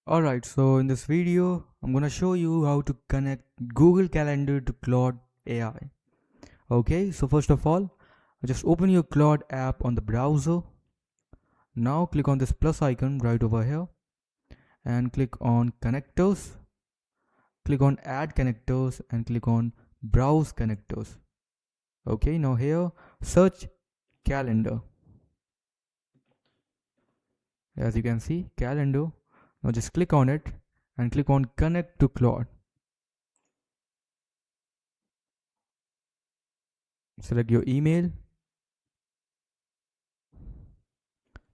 Alright, so in this video, I'm gonna show you how to connect Google Calendar to Claude AI. Okay, so first of all, just open your Claude app on the browser. Now click on this plus icon right over here and click on connectors. Click on add connectors and click on browse connectors. Okay, now here search calendar. As you can see, calendar. Now just click on it and click on connect to Claude. Select your email,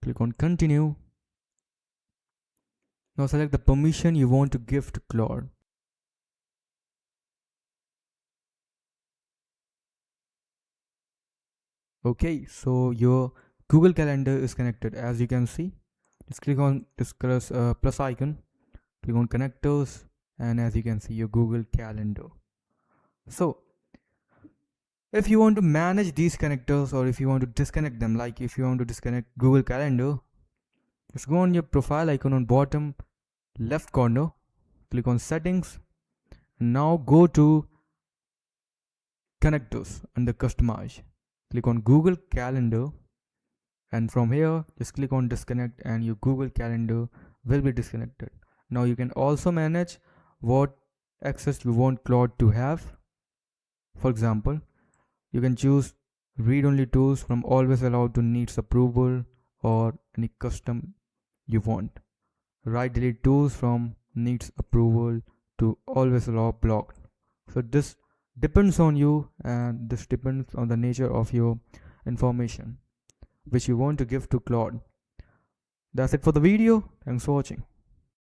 click on continue. Now select the permission you want to give to Claude. Okay, so your Google Calendar is connected. As you can see, just click on this plus icon, click on connectors, and as you can see, your Google Calendar. So if you want to manage these connectors, or if you want to disconnect them, like if you want to disconnect Google Calendar, just go on your profile icon on bottom left corner, click on settings, and now go to connectors under customize. Click on Google Calendar, and from here just click on disconnect and your Google Calendar will be disconnected. Now you can also manage what access you want Claude to have. For example, you can choose read only tools from always allowed to needs approval, or any custom you want. Write delete tools from needs approval to always allow blocked. So this depends on you, and this depends on the nature of your information which you want to give to Claude. That's it for the video. Thanks for watching.